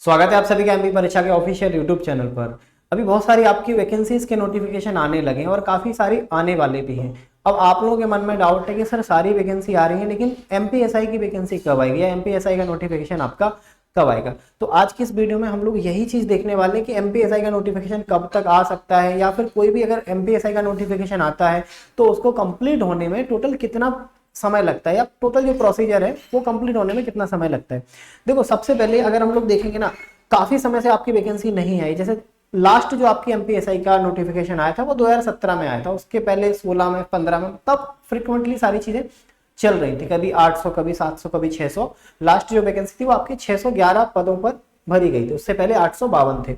स्वागत है आप सभी का एमपी परीक्षा के ऑफिशियल यूट्यूब चैनल पर। अभी बहुत सारी आपकी वैकेंसीज के नोटिफिकेशन आने लगे हैं और काफ़ी सारी आने वाले भी हैं। अब आप लोगों के मन में डाउट है कि सर सारी वैकेंसी आ रही है लेकिन एमपीएसआई की वैकेंसी कब आएगी या एमपीएसआई का नोटिफिकेशन आपका कब आएगा। तो आज की इस वीडियो में हम लोग यही चीज़ देखने वाले हैं कि एमपीएसआई का नोटिफिकेशन कब तक आ सकता है या फिर कोई भी अगर एमपीएसआई का नोटिफिकेशन आता है तो उसको कंप्लीट होने में टोटल कितना समय लगता है या टोटल जो प्रोसीजर है वो कंप्लीट होने में कितना समय लगता है। देखो सबसे पहले अगर हम लोग देखेंगे ना, काफी समय से आपकी वैकेंसी नहीं आई। जैसे लास्ट जो आपकी एमपीएसआई का नोटिफिकेशन आया था वो 2017 में आया था, उसके पहले 16 में 15 में तब फ्रिक्वेंटली सारी चीजें चल रही थी, कभी 800 कभी 700 कभी 600। लास्ट जो वैकेंसी थी वो आपकी 611 पदों पर भरी गई थी, उससे पहले 852 थे।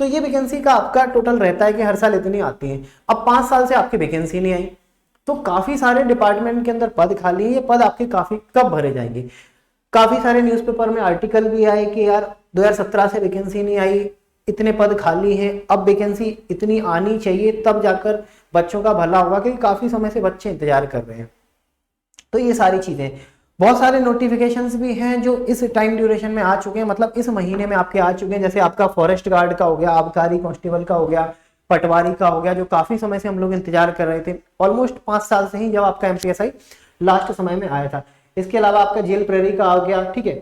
तो ये वैकेंसी का आपका टोटल रहता है कि हर साल इतनी आती है। अब 5 साल से आपकी वैकेंसी नहीं आई तो काफी सारे डिपार्टमेंट के अंदर पद खाली है। ये पद आपके काफी कब भरे जाएंगे। काफी सारे न्यूज़पेपर में आर्टिकल भी आए कि यार 2017 से वैकेंसी नहीं आई, इतने पद खाली हैं, अब वैकेंसी इतनी आनी चाहिए तब जाकर बच्चों का भला होगा, क्योंकि काफी समय से बच्चे इंतजार कर रहे हैं। तो ये सारी चीजें, बहुत सारे नोटिफिकेशंस भी हैं जो इस टाइम ड्यूरेशन में आ चुके हैं, मतलब इस महीने में आपके आ चुके हैं। जैसे आपका फॉरेस्ट गार्ड का हो गया, आबकारी कांस्टेबल का हो गया, पटवारी का हो गया, जो काफी समय से हम लोग इंतजार कर रहे थे, ऑलमोस्ट 5 साल से ही, जब आपका एमपीएसआई लास्ट समय में आया था। इसके अलावा आपका जेल प्रहरी का आ गया, ठीक है,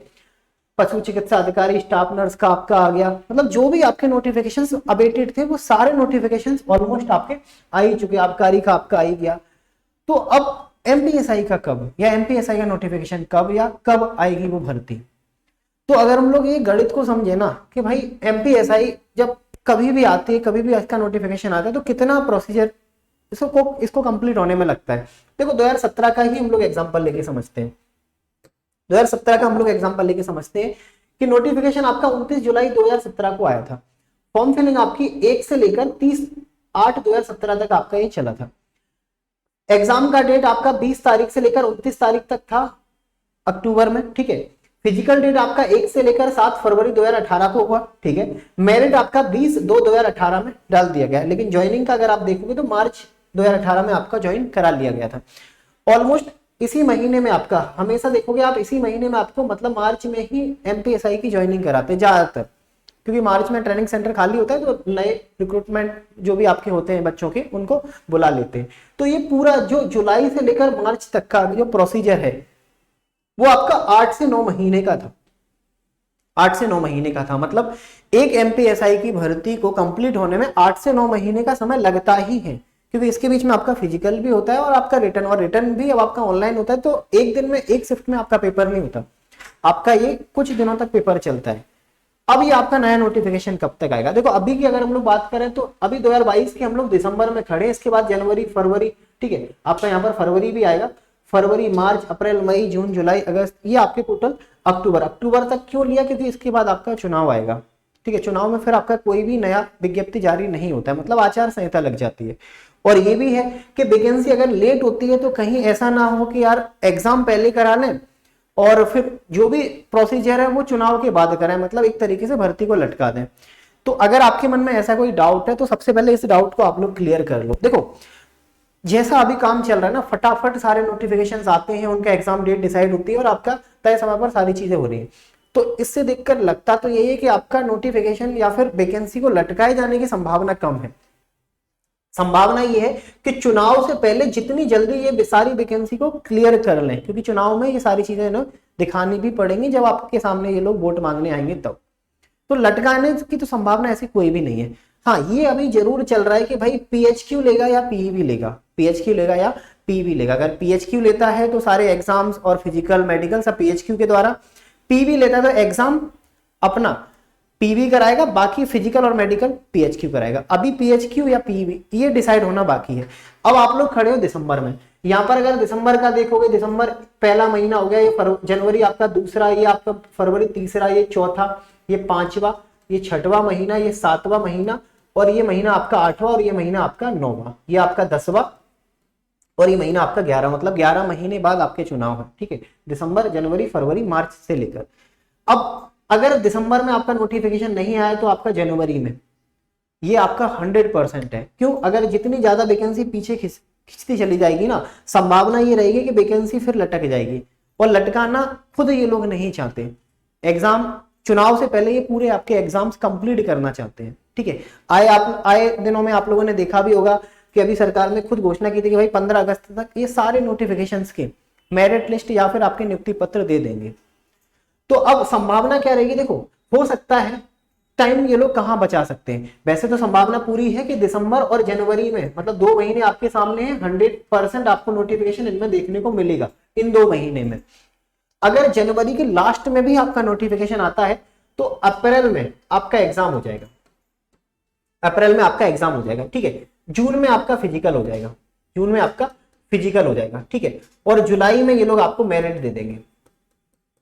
पशु चिकित्सा अधिकारी, स्टाफ नर्स का आपका आ गया। मतलब जो भी आपके नोटिफिकेशंस अबेटेड थे वो सारे नोटिफिकेशंस ऑलमोस्ट आपके आ ही चुके। आबकारी का आपका आ ही गया। तो अब एमपीएसआई का कब या एमपीएसआई का नोटिफिकेशन कब या कब आएगी वो भर्ती। तो अगर हम लोग ये गणित को समझे ना कि भाई एमपीएसआई जब कभी भी आती है, कभी भी इसका नोटिफिकेशन आता है तो कितना प्रोसीजर इसको कंप्लीट होने में लगता है। देखो 2017 का ही हम लोग एग्जांपल लेके समझते हैं। 2017 का हम लोग एग्जांपल लेके समझते हैं कि नोटिफिकेशन आपका 29 जुलाई 2017 को आया था। फॉर्म फिलिंग आपकी 1 से लेकर 30/8/2017 तक आपका ये चला था। एग्जाम का डेट आपका 20 तारीख से लेकर 29 तारीख तक था अक्टूबर में, ठीक है। फिजिकल डेट आपका 1 से लेकर 7 फरवरी 2018 को हुआ, ठीक है। मेरिट आपका 20/2/2018 में डाल दिया गया, लेकिन ज्वाइनिंग का अगर आप देखोगे तो मार्च 2018 में आपका ज्वाइन करा लिया गया था। ऑलमोस्ट इसी महीने में आपका, हमेशा देखोगे आप इसी महीने में आपको, मतलब मार्च में ही एमपीएसआई की ज्वाइनिंग कराते हैं ज्यादातर, क्योंकि मार्च में ट्रेनिंग सेंटर खाली होता है तो नए रिक्रूटमेंट जो भी आपके होते हैं बच्चों के उनको बुला लेते हैं। तो ये पूरा जो जुलाई से लेकर मार्च तक का जो प्रोसीजर है वो आपका 8 से 9 महीने का था। 8 से 9 महीने का था, मतलब एक एमपीएसआई की भर्ती को कंप्लीट होने में 8 से 9 महीने का समय लगता ही है, क्योंकि इसके बीच में आपका फिजिकल भी होता है और आपका रिटर्न, और रिटर्न भी अब आपका ऑनलाइन होता है। तो एक दिन में, एक शिफ्ट में आपका पेपर नहीं होता, आपका ये कुछ दिनों तक पेपर चलता है। अब ये आपका नया नोटिफिकेशन कब तक आएगा। देखो अभी की अगर हम लोग बात करें तो अभी 2022 के हम लोग दिसंबर में खड़े, इसके बाद जनवरी फरवरी, ठीक है, आपका यहाँ पर फरवरी भी आएगा, फरवरी मार्च अप्रैल मई जून जुलाई अगस्त, ये आपके टोटल अक्टूबर तक क्यों लिया, क्योंकि इसके बाद आपका चुनाव आएगा, ठीक है। चुनाव में फिर आपका कोई भी नया विज्ञप्ति जारी नहीं होता है, मतलब आचार संहिता लग जाती है। और ये भी है कि वैकेंसी अगर लेट होती है तो कहीं ऐसा ना हो कि यार एग्जाम पहले करा लें और फिर जो भी प्रोसीजर है वो चुनाव के बाद कराएं, मतलब एक तरीके से भर्ती को लटका दें। तो अगर आपके मन में ऐसा कोई डाउट है तो सबसे पहले इस डाउट को आप लोग क्लियर कर लो। देखो जैसा अभी काम चल रहा है ना, फटाफट सारे नोटिफिकेशंस आते हैं, उनका एग्जाम डेट डिसाइड होती है और आपका तय समय पर सारी चीजें हो रही है। तो इससे देखकर लगता तो यही है कि आपका नोटिफिकेशन या फिर वैकेंसी को लटकाए जाने की संभावना कम है। संभावना ये है कि चुनाव से पहले जितनी जल्दी ये सारी वैकेंसी को क्लियर कर लें, क्योंकि चुनाव में ये सारी चीजें ना दिखानी भी पड़ेंगी जब आपके सामने ये लोग वोट मांगने आएंगे तब। तो लटकाने की तो संभावना ऐसी कोई भी नहीं है। हाँ ये अभी जरूर चल रहा है कि भाई पीएचक्यू लेगा या पीईबी लेगा, पीएचक्यू लेगा या पीईबी लेगा। अगर पीएचक्यू लेता है तो सारे एग्जाम्स और फिजिकल मेडिकल सब पीएचक्यू के द्वारा, पीईबी लेता है तो एग्जाम अपना पीवी कराएगा, बाकी फिजिकल और मेडिकल पीएचक्यू कराएगा। अभी पीएचक्यू या पीवी ये डिसाइड होना बाकी है। अब आप लोग खड़े हो दिसंबर में, यहाँ पर अगर दिसंबर का देखोगे, दिसंबर पहला महीना हो गया, ये जनवरी आपका दूसरा, ये आपका फरवरी तीसरा, ये चौथा, ये पांचवा, ये छठवां महीना, ये सातवां महीना, और ये महीना आपका 8वां, और ये महीना आपका 9वां, ये आपका 10वां, और ये महीना आपका 11, मतलब 11 महीने बाद आपके चुनाव है, ठीक है। दिसंबर जनवरी फरवरी मार्च से लेकर, अब अगर दिसंबर में आपका नोटिफिकेशन नहीं आया तो आपका जनवरी में, ये आपका 100% है। क्यों? अगर जितनी ज्यादा वैकेंसी पीछे खिंचती चली जाएगी ना, संभावना ये रहेगी कि वैकेंसी फिर लटक जाएगी, और लटकाना खुद ये लोग नहीं चाहते। एग्जाम चुनाव से पहले ये पूरे आपके एग्जाम्स कंप्लीट करना चाहते हैं, ठीक है। आए दिनों में आप लोगों ने देखा भी होगा कि अभी सरकार ने खुद घोषणा की थी कि भाई 15 अगस्त तक ये सारे नोटिफिकेशंस के मेरिट लिस्ट या फिर आपके नियुक्ति पत्र दे देंगे। तो अब संभावना क्या रहेगी, देखो हो सकता है टाइम ये लोग कहां बचा सकते हैं। वैसे तो संभावना पूरी है कि दिसंबर और जनवरी में, मतलब 2 महीने आपके सामने है, 100% आपको नोटिफिकेशन इनमें देखने को मिलेगा इन 2 महीने में। अगर जनवरी के लास्ट में भी आपका नोटिफिकेशन आता है तो अप्रैल में आपका एग्जाम हो जाएगा, अप्रैल में आपका एग्जाम हो जाएगा, ठीक है। जून में आपका फिजिकल हो जाएगा, जून में आपका फिजिकल हो जाएगा, ठीक है। और जुलाई में ये लोग आपको मेरिट दे देंगे,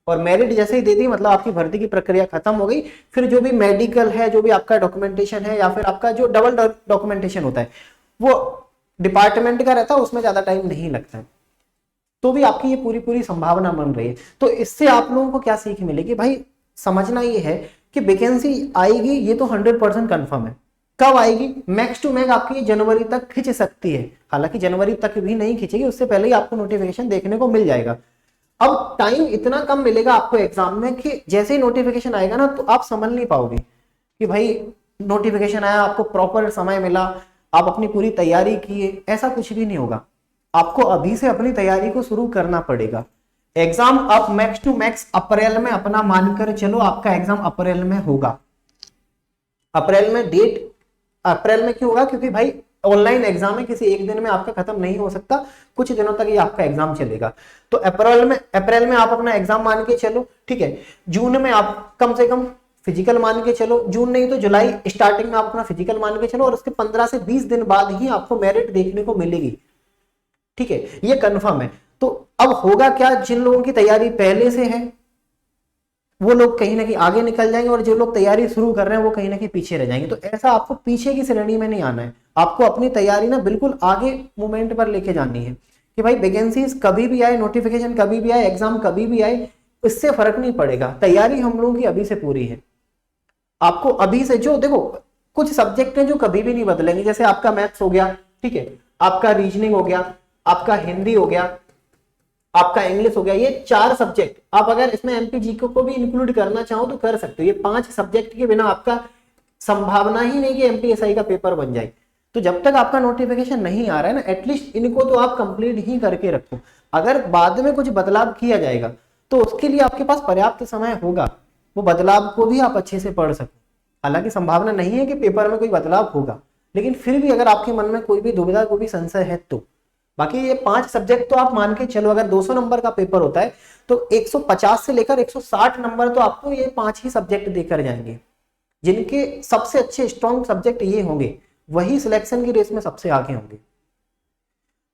और मेरिट जैसे ही दे दी मतलब आपकी भर्ती की प्रक्रिया खत्म हो गई। फिर जो भी मेडिकल है, जो भी आपका डॉक्यूमेंटेशन है, या फिर आपका जो डबल डॉक्यूमेंटेशन होता है वो डिपार्टमेंट का रहता है, उसमें ज्यादा टाइम नहीं लगता है। तो भी आपकी ये पूरी पूरी संभावना बन रही है। तो इससे आप लोगों को क्या सीख मिलेगी, भाई समझना ये है कि वैकेंसी आएगी, ये तो 100% कंफर्म है। कब आएगी, मैक्स टू मैक्स आपकी जनवरी तक खिंच सकती है, हालांकि जनवरी तक भी नहीं खिंचेगी, उससे पहले ही आपको नोटिफिकेशन देखने को मिल जाएगा। अब टाइम इतना कम मिलेगा आपको एग्जाम में कि जैसे ही नोटिफिकेशन आएगा ना तो आप समझ नहीं पाओगे कि भाई नोटिफिकेशन आया, आपको प्रॉपर समय मिला, आप अपनी पूरी तैयारी किए, ऐसा कुछ भी नहीं होगा। आपको अभी से अपनी तैयारी को शुरू करना पड़ेगा। एग्जाम आप मैक्स टू मैक्स अप्रैल में अपना मानकर चलो, आपका एग्जाम अप्रैल में होगा। अप्रैल में डेट, अप्रैल में क्यों होगा, क्योंकि भाई ऑनलाइन एग्जाम है, किसी एक दिन में आपका खत्म नहीं हो सकता, कुछ दिनों तक ये आपका एग्जाम चलेगा। तो अप्रैल में आप अपना एग्जाम मान के चलो, ठीक है। जून में आप कम से कम फिजिकल मान के चलो, जून नहीं तो जुलाई स्टार्टिंग में आप अपना फिजिकल मान के चलो, और उसके 15 से 20 दिन बाद ही आपको मेरिट देखने को मिलेगी, ठीक है, ये कंफर्म है। तो अब होगा क्या, जिन लोगों की तैयारी पहले से है वो लोग कहीं ना कहीं आगे निकल जाएंगे, और जो लोग तैयारी शुरू कर रहे हैं वो कहीं ना कहीं पीछे रह जाएंगे। तो ऐसा आपको पीछे की श्रेणी में नहीं आना है, आपको अपनी तैयारी ना बिल्कुल आगे मूवमेंट पर लेके जानी है कि भाई वैकेंसीज कभी भी आए, नोटिफिकेशन कभी भी आए, एग्जाम कभी भी आए, इससे फर्क नहीं पड़ेगा। तैयारी हम लोगों की अभी से पूरी है। आपको अभी से जो देखो, कुछ सब्जेक्ट हैं जो कभी भी नहीं बदलेंगे, जैसे आपका मैथ्स हो गया, ठीक है, आपका रीजनिंग हो गया, आपका हिंदी हो गया, आपका इंग्लिश हो गया, ये 4 सब्जेक्ट। आप अगर इसमें एमपी जीके को भी इंक्लूड करना चाहो तो कर सकते हो। ये 5 सब्जेक्ट के बिना आपका संभावना ही नहीं कि एमपीएसआई का पेपर बन जाए। तो जब तक आपका नोटिफिकेशन नहीं आ रहा है ना, एटलीस्ट इनको तो आप कंप्लीट ही करके रखो। अगर बाद में कुछ बदलाव किया जाएगा तो उसके लिए आपके पास पर्याप्त समय होगा, वो बदलाव को भी आप अच्छे से पढ़ सको। हालांकि संभावना नहीं है कि पेपर में कोई बदलाव होगा, लेकिन फिर भी अगर आपके मन में कोई भी दुविधा, कोई भी संशय है तो बाकी ये 5 सब्जेक्ट तो आप मान के चलो, अगर 200 नंबर का पेपर होता है तो 150 से लेकर 160 नंबर तो आपको ये 5 ही सब्जेक्ट देकर जाएंगे। जिनके सबसे अच्छे स्ट्रॉन्ग सब्जेक्ट ये होंगे वही सिलेक्शन की रेस में सबसे आगे होंगे।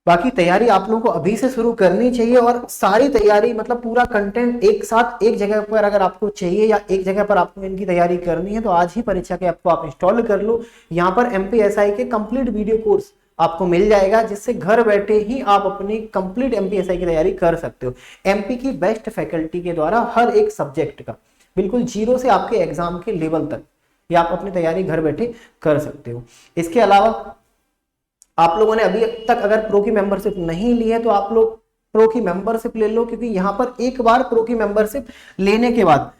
बाकी तैयारी आप लोगों को अभी से शुरू करनी चाहिए, और सारी तैयारी मतलब पूरा कंटेंट एक साथ एक जगह पर अगर आपको चाहिए या एक जगह पर आपको इनकी तैयारी करनी है तो आज ही परीक्षा के ऐप को आप इंस्टॉल कर लो। यहाँ पर एमपीएसआई के कंप्लीट वीडियो कोर्स आपको मिल जाएगा, जिससे घर बैठे ही आप अपनी कंप्लीट एमपीएसआई की तैयारी कर सकते हो। एमपी की बेस्ट फैकल्टी के द्वारा हर एक सब्जेक्ट का बिल्कुल जीरो से आपके एग्जाम के लेवल तक ये आप अपनी तैयारी घर बैठे कर सकते हो। इसके अलावा आप लोगों ने अभी तक अगर प्रो की मेंबरशिप नहीं ली है तो आप लोग प्रो की मेंबरशिप ले लो, क्योंकि यहाँ पर एक बार प्रो की मेंबरशिप लेने के बाद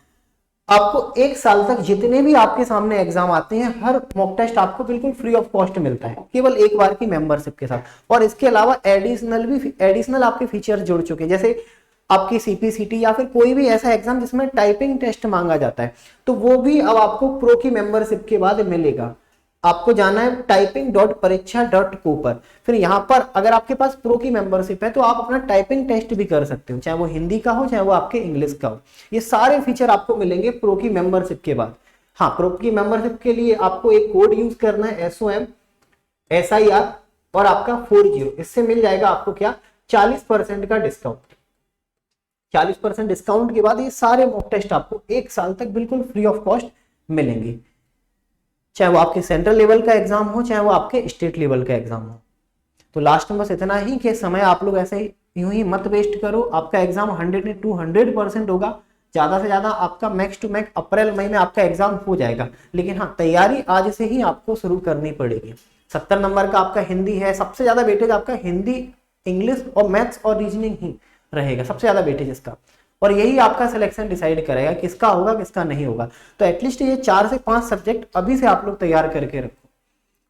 आपको 1 साल तक जितने भी आपके सामने एग्जाम आते हैं हर मॉक टेस्ट आपको बिल्कुल फ्री ऑफ कॉस्ट मिलता है, केवल एक बार की मेंबरशिप के साथ। और इसके अलावा एडिशनल आपके फीचर जुड़ चुके हैं, जैसे आपकी सीपीसीटी या फिर कोई भी ऐसा एग्जाम जिसमें टाइपिंग टेस्ट मांगा जाता है, तो वो भी अब आपको प्रो की मेंबरशिप के बाद मिलेगा। आपको जाना है typing.pariksha.co पर, फिर यहाँ पर अगर आपके पास प्रो की मेंबरशिप है तो आप अपना टाइपिंग टेस्ट भी कर सकते हो, चाहे वो हिंदी का हो चाहे वो आपके इंग्लिश का हो। ये सारे फीचर आपको मिलेंगे प्रो की मेंबरशिप के बाद। हाँ, प्रो की मेंबरशिप के लिए आपको एक कोड यूज करना है SOM SIR और आपका 40, इससे मिल जाएगा आपको क्या 40% का डिस्काउंट। 40% डिस्काउंट के बाद ये सारे मॉक टेस्ट आपको 1 साल तक बिल्कुल फ्री ऑफ कॉस्ट मिलेंगे, चाहे वो आपके सेंट्रल लेवल का एग्जाम हो चाहे वो आपके स्टेट लेवल का एग्जाम हो। तो लास्ट में बस इतना ही कि समय आप लोग ऐसे यूं ही मत वेस्ट करो। आपका एग्जाम 100% होगा, ज्यादा से ज्यादा आपका मैक्स टू मैक्स अप्रैल मई में आपका एग्जाम हो जाएगा। लेकिन हाँ, तैयारी आज से ही आपको शुरू करनी पड़ेगी। 70 नंबर का आपका हिंदी है, सबसे ज्यादा वेटेज आपका हिंदी, इंग्लिश और मैथ्स और रीजनिंग ही रहेगा, सबसे ज्यादा वेटेज इसका। और यही आपका सिलेक्शन डिसाइड करेगा किसका होगा किसका नहीं होगा। तो एटलीस्ट ये 4 से 5 सब्जेक्ट अभी से आप लोग तैयार करके रखो।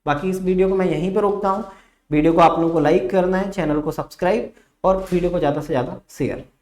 बाकी इस वीडियो को मैं यहीं पर रोकता हूँ। वीडियो को आप लोगों को लाइक करना है, चैनल को सब्सक्राइब और वीडियो को ज़्यादा से ज़्यादा शेयर।